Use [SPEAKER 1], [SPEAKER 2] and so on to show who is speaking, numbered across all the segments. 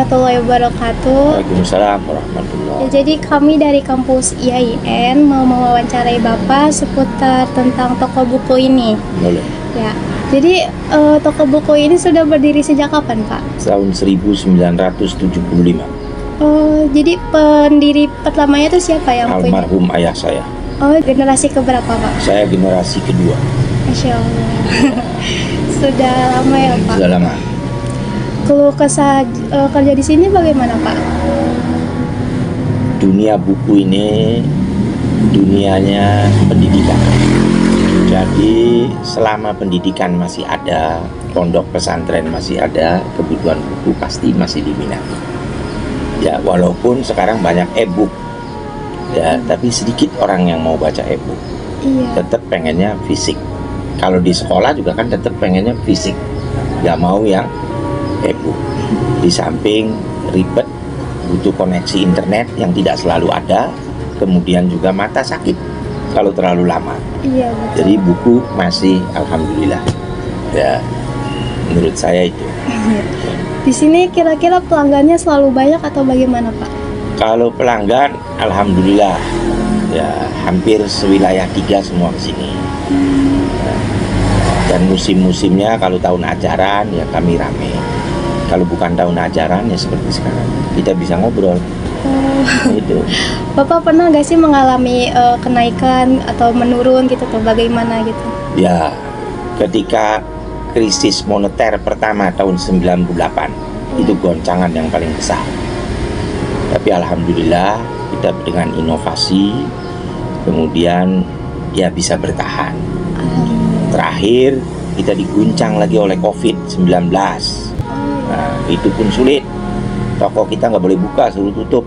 [SPEAKER 1] warahmatullahi wabarakatuh.
[SPEAKER 2] Waalaikumsalam warahmatullahi
[SPEAKER 1] Ya, jadi kami dari kampus IAIN mau mewawancarai Bapak seputar tentang toko buku ini.
[SPEAKER 2] Boleh.
[SPEAKER 1] Ya, jadi toko buku ini sudah berdiri sejak kapan, Pak?
[SPEAKER 2] Tahun 1975.
[SPEAKER 1] Jadi pendiri pertamanya itu siapa yang punya?
[SPEAKER 2] Almarhum ayah saya.
[SPEAKER 1] Oh, generasi keberapa, Pak?
[SPEAKER 2] Saya generasi kedua.
[SPEAKER 1] Masya Allah. Sudah lama ya, Pak?
[SPEAKER 2] Sudah lama.
[SPEAKER 1] Keluh kesah kerja di sini bagaimana, Pak?
[SPEAKER 2] Dunia buku ini dunianya pendidikan. Jadi selama pendidikan masih ada, pondok pesantren masih ada, kebutuhan buku pasti masih diminati. Ya, walaupun sekarang banyak e-book. Ya, tapi sedikit orang yang mau baca e-book.
[SPEAKER 1] Iya.
[SPEAKER 2] Tetap pengennya fisik. Kalau di sekolah juga kan tetap pengennya fisik. Gak mau yang e-book. Di samping ribet, butuh koneksi internet yang tidak selalu ada, kemudian juga mata sakit kalau terlalu lama.
[SPEAKER 1] Iya, betul.
[SPEAKER 2] Jadi buku masih alhamdulillah. Ya, menurut saya itu.
[SPEAKER 1] Di sini kira-kira pelanggannya selalu banyak atau bagaimana, Pak?
[SPEAKER 2] Kalau pelanggan alhamdulillah ya hampir sewilayah 3 semua ke sini. Dan musim-musimnya kalau tahun ajaran ya kami rame. Kalau bukan tahun ajaran ya seperti sekarang kita bisa ngobrol. Itu.
[SPEAKER 1] Bapak pernah nggak sih mengalami kenaikan atau menurun gitu tuh, bagaimana gitu?
[SPEAKER 2] Ya, ketika krisis moneter pertama tahun 98 itu goncangan yang paling besar. Tapi alhamdulillah kita dengan inovasi kemudian ya bisa bertahan. Terakhir kita diguncang lagi oleh COVID-19. Nah, itu pun sulit. Toko kita nggak boleh buka, suruh tutup.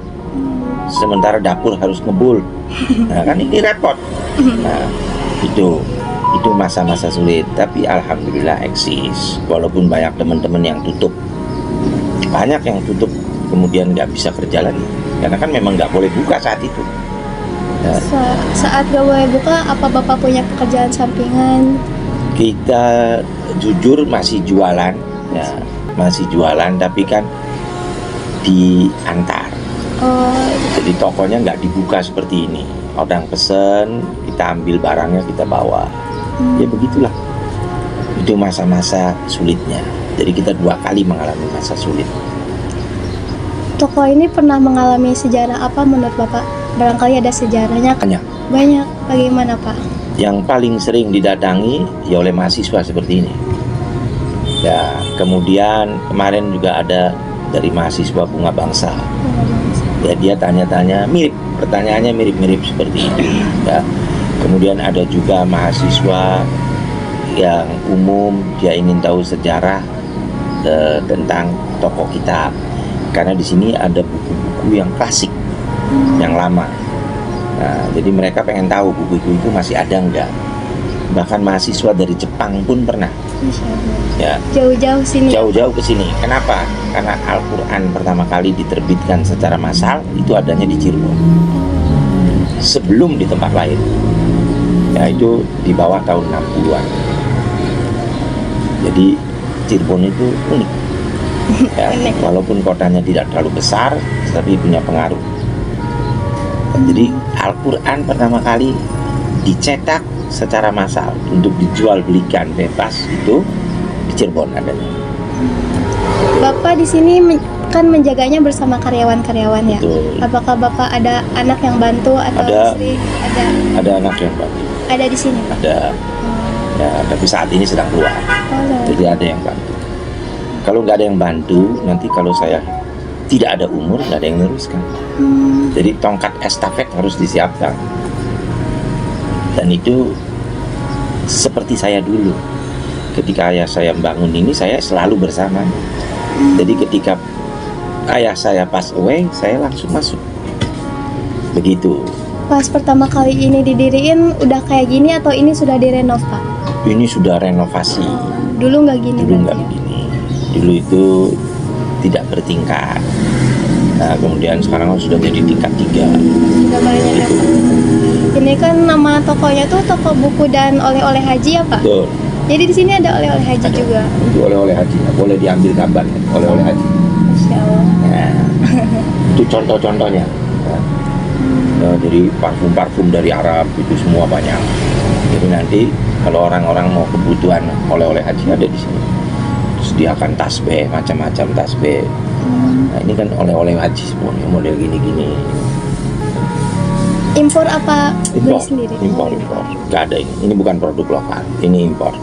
[SPEAKER 2] Sementara dapur harus ngebul. Nah, kan ini repot. Nah, itu masa-masa sulit. Tapi alhamdulillah eksis. Walaupun banyak teman-teman yang tutup, banyak yang tutup kemudian nggak bisa kerja lagi. Karena kan memang nggak boleh buka saat itu. Nah,
[SPEAKER 1] Saat gak boleh buka, apa Bapak punya pekerjaan sampingan?
[SPEAKER 2] kita jujur masih jualan, ya masih jualan, tapi kan diantar. Jadi tokonya nggak dibuka seperti ini. Orang pesen, kita ambil barangnya, kita bawa. Ya begitulah. Itu masa-masa sulitnya. Jadi kita 2 kali mengalami masa sulit.
[SPEAKER 1] Toko ini pernah mengalami sejarah apa menurut Bapak? Barangkali ada sejarahnya. Banyak. Bagaimana, Pak?
[SPEAKER 2] Yang paling sering didatangi ya oleh mahasiswa seperti ini. Ya, kemudian kemarin juga ada dari mahasiswa Bunga Bangsa. Ya, dia tanya-tanya mirip, pertanyaannya mirip-mirip seperti itu. Ya. Kemudian ada juga mahasiswa yang umum, dia ingin tahu sejarah tentang toko kitab. Karena di sini ada buku-buku yang klasik, yang lama. Nah, jadi mereka pengen tahu buku-buku itu masih ada enggak. Bahkan mahasiswa dari Jepang pun pernah. Ya.
[SPEAKER 1] Jauh-jauh sini.
[SPEAKER 2] Jauh-jauh ke sini. Kenapa? Karena Al-Quran pertama kali diterbitkan secara massal itu adanya di Cirebon. Sebelum di tempat lain. Ya, itu di bawah tahun 60-an. Jadi Cirebon itu unik. Ya, walaupun kotanya tidak terlalu besar, tapi punya pengaruh. Jadi Al-Quran pertama kali dicetak secara massal untuk dijual belikan bebas itu di Cirebon adanya.
[SPEAKER 1] Bapak di sini kan menjaganya bersama karyawan-karyawan ya.
[SPEAKER 2] Betul.
[SPEAKER 1] Apakah Bapak ada anak yang bantu atau
[SPEAKER 2] Ada.
[SPEAKER 1] istri?
[SPEAKER 2] Ada anak yang bantu.
[SPEAKER 1] Ada di sini, Pak.
[SPEAKER 2] Ada. Ya, tapi saat ini sedang keluar. Jadi ada yang bantu. Kalau nggak ada yang bantu, nanti kalau saya tidak ada umur, nggak ada yang neruskan. Jadi tongkat estafet harus disiapkan. Dan itu seperti saya dulu. Ketika ayah saya membangun ini, saya selalu bersama. Jadi ketika ayah saya pass away, saya langsung masuk. Begitu.
[SPEAKER 1] Pas pertama kali ini didiriin udah kayak gini atau ini sudah direnov, Pak?
[SPEAKER 2] Ini sudah renovasi.
[SPEAKER 1] Dulu nggak gini.
[SPEAKER 2] Dulu nggak begini. Dulu itu tidak bertingkat. Nah, kemudian sekarang sudah jadi tingkat 3.
[SPEAKER 1] Sudah banyak ya, Pak. Ini kan nama tokonya tuh toko buku dan oleh-oleh haji ya, Pak?
[SPEAKER 2] Betul.
[SPEAKER 1] Jadi di sini ada oleh-oleh haji juga.
[SPEAKER 2] Itu oleh-oleh haji, boleh diambil gambar oleh-oleh haji.
[SPEAKER 1] Masya Allah.
[SPEAKER 2] Ya, Nah, itu contoh-contohnya. Jadi parfum-parfum dari Arab itu semua banyak. Jadi nanti kalau orang-orang mau kebutuhan oleh-oleh haji ada di sini. Sediakan tasbih, macam-macam tasbih. Nah, ini kan oleh-oleh haji semua, model gini-gini.
[SPEAKER 1] Impor apa beli sendiri?
[SPEAKER 2] Impor. Gak ada ini. Ini bukan produk lokal. Ini impor.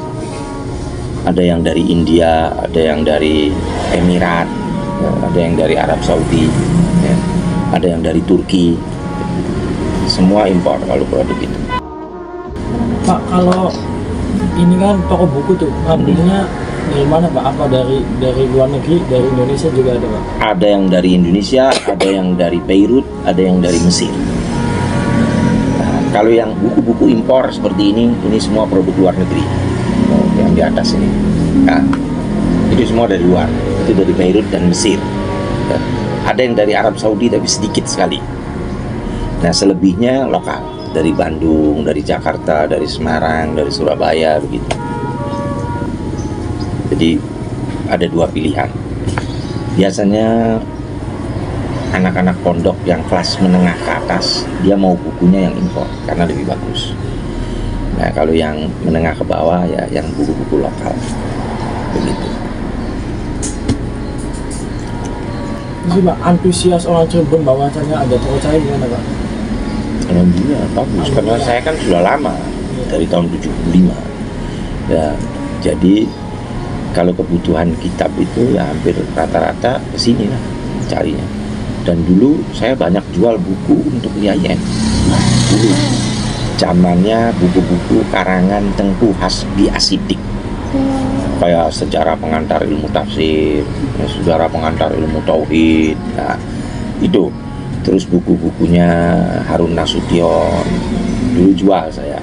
[SPEAKER 2] Ada yang dari India, ada yang dari Emirat, ada yang dari Arab Saudi, ya. Ada yang dari Turki. Semua impor kalau produk itu.
[SPEAKER 3] Pak, kalau ini kan toko buku tuh, ngambilnya dari mana Pak? Apa dari luar negeri, dari Indonesia juga ada Pak?
[SPEAKER 2] Ada yang dari Indonesia, ada yang dari Beirut, ada yang dari Mesir. Nah, kalau yang buku-buku impor seperti ini semua produk luar negeri. Yang di atas ini. Nah, itu semua dari luar. Itu dari Beirut dan Mesir. Ya. Ada yang dari Arab Saudi tapi sedikit sekali. Nah, selebihnya lokal. Dari Bandung, dari Jakarta, dari Semarang, dari Surabaya, begitu. Jadi ada dua pilihan. Biasanya anak-anak pondok yang kelas menengah ke atas, dia mau bukunya yang impor karena lebih bagus. Nah, kalau yang menengah ke bawah ya yang buku-buku lokal. Begitu.
[SPEAKER 3] Jadi Pak, antusias orang Cirebon bahwasanya ada toko cahaya gimana Pak?
[SPEAKER 2] Alhamdulillah bagus, karena saya kan sudah lama, dari tahun 75. Ya, jadi kalau kebutuhan kitab itu ya hampir rata-rata kesini lah carinya. Dan dulu saya banyak jual buku untuk IAIN. Dulu zamannya buku-buku karangan Tengku Hasbi Asidik, kayak sejarah pengantar ilmu tafsir, sejarah pengantar ilmu tauhid. Nah, itu. Terus buku-bukunya Harun Nasution dulu jual saya.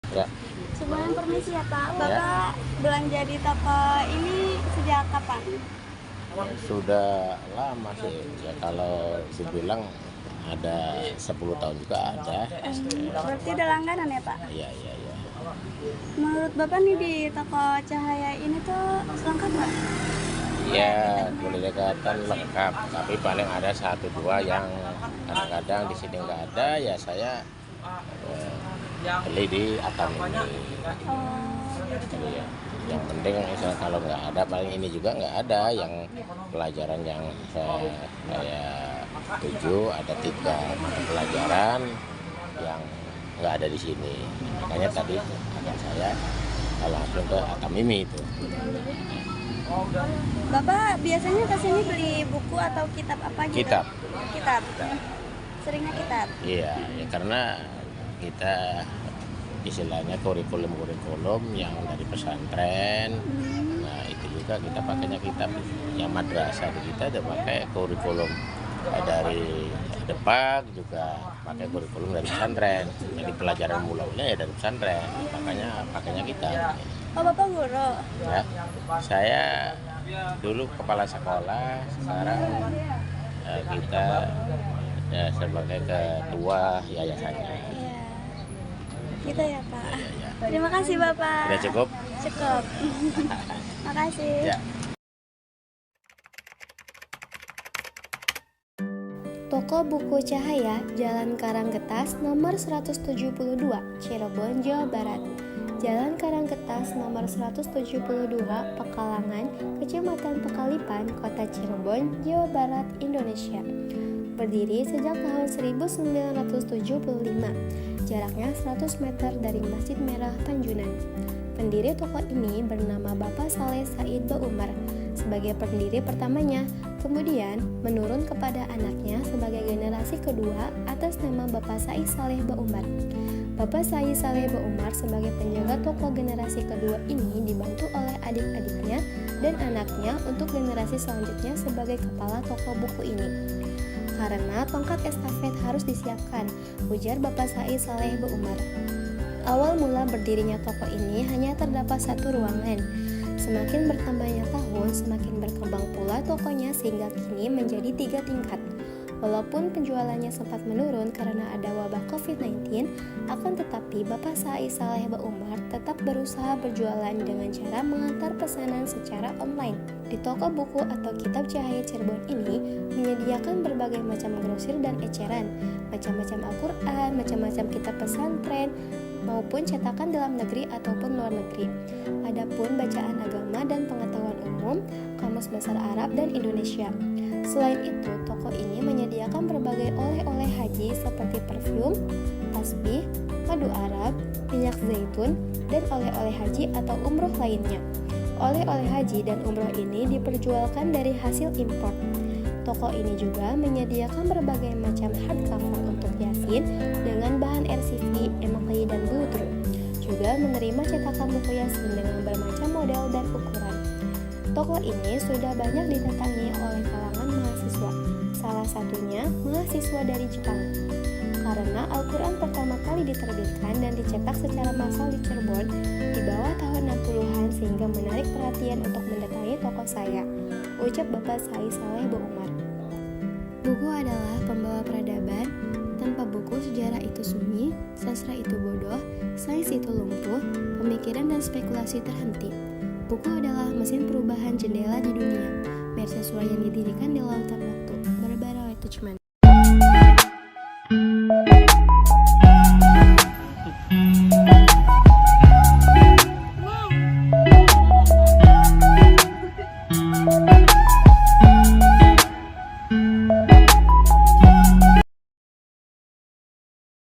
[SPEAKER 4] Ya. Sebelum permisi ya Pak, Bapak belanja di toko ini sejak kapan?
[SPEAKER 5] Sudah lama sih, ya kalau dibilang ada 10 tahun juga ada.
[SPEAKER 4] Berarti udah langganan ya Pak?
[SPEAKER 5] Iya.
[SPEAKER 4] Menurut Bapak nih di toko cahaya ini tuh lengkap nggak?
[SPEAKER 5] Ya boleh dikatakan lengkap, tapi paling ada 1-2 yang kadang-kadang di sini nggak ada, ya saya beli di Atam ini. Jadi ya, yang penting misalnya kalau nggak ada, paling ini juga nggak ada, yang pelajaran yang saya tuju ada 3 mata pelajaran yang nggak ada di sini. Makanya tadi akan saya langsung ke Atam ini itu.
[SPEAKER 4] Bapak biasanya kesini beli buku atau kitab apa gitu? Kitab. Seringnya kitab?
[SPEAKER 5] Iya, ya karena kita istilahnya kurikulum yang dari pesantren. Nah itu juga kita pakainya kitab yang madrasah, kita udah pakai kurikulum dari Depak, juga pakai kurikulum dari pesantren. Jadi pelajaran mulanya ya dari pesantren, makanya pakainya kitab.
[SPEAKER 4] Oh Bapak guru?
[SPEAKER 5] Ya, saya dulu kepala sekolah, sekarang kita ya sebagai ketua yayasannya.
[SPEAKER 4] Iya. Gitu ya Pak.
[SPEAKER 5] Ya.
[SPEAKER 4] Terima kasih Bapak.
[SPEAKER 5] Sudah cukup?
[SPEAKER 4] Cukup. Makasih.
[SPEAKER 5] Ya.
[SPEAKER 1] Toko Buku Cahaya, Jalan Karanggetas, nomor 172, Cirebon, Jawa Barat. Jalan Karanggetas nomor 172, Pekalangan, Kecamatan Pekalipan, Kota Cirebon, Jawa Barat, Indonesia. Berdiri sejak tahun 1975, jaraknya 100 meter dari Masjid Merah Panjunan. Pendiri toko ini bernama Bapak Saleh Said Baumar sebagai pendiri pertamanya, kemudian menurun kepada anaknya sebagai generasi kedua atas nama Bapak Said Saleh Baumar. Bapak Said Saleh Baumar sebagai penjaga toko generasi kedua ini dibantu oleh adik-adiknya dan anaknya untuk generasi selanjutnya sebagai kepala toko buku ini. Karena tongkat estafet harus disiapkan, ujar Bapak Said Saleh Baumar. Awal mula berdirinya toko ini hanya terdapat 1 ruangan. Semakin bertambahnya tahun, semakin berkembang pula tokonya sehingga kini menjadi 3 tingkat. Walaupun penjualannya sempat menurun karena ada wabah COVID-19, akan tetapi Bapak Sai Saleh Umar tetap berusaha berjualan dengan cara mengantar pesanan secara online. Di toko buku atau kitab Cahaya Cirebon ini menyediakan berbagai macam grosir dan eceran, macam-macam Al-Quran, macam-macam kitab pesantren, maupun cetakan dalam negeri ataupun luar negeri. Adapun bacaan agama dan pengetahuan umum, Kamus Besar Arab dan Indonesia. Selain itu, toko ini menyediakan berbagai oleh-oleh haji seperti parfum, tasbih, madu Arab, minyak zaitun, dan oleh-oleh haji atau umroh lainnya. Oleh-oleh haji dan umroh ini diperjualkan dari hasil impor. Toko ini juga menyediakan berbagai macam hardcover untuk Yasin dengan bahan RCV, emali, dan bluedruk. Juga menerima cetakan buku Yasin dengan bermacam model dan ukuran. Toko ini sudah banyak didatangi oleh kalangan mahasiswa, salah satunya mahasiswa dari Jepang. Karena Al-Quran pertama kali diterbitkan dan dicetak secara massal di Cirebon di bawah tahun 60-an sehingga menarik perhatian untuk mendatangi toko saya, ucap Bapak Sai Saleh Umar. Buku adalah pembawa peradaban. Tanpa buku, sejarah itu sunyi, sastra itu bodoh, sains itu lumpuh, pemikiran dan spekulasi terhenti. Buku adalah mesin perubahan jendela di dunia, mercusuar yang didirikan di lautan waktu. Barbara Tuchman.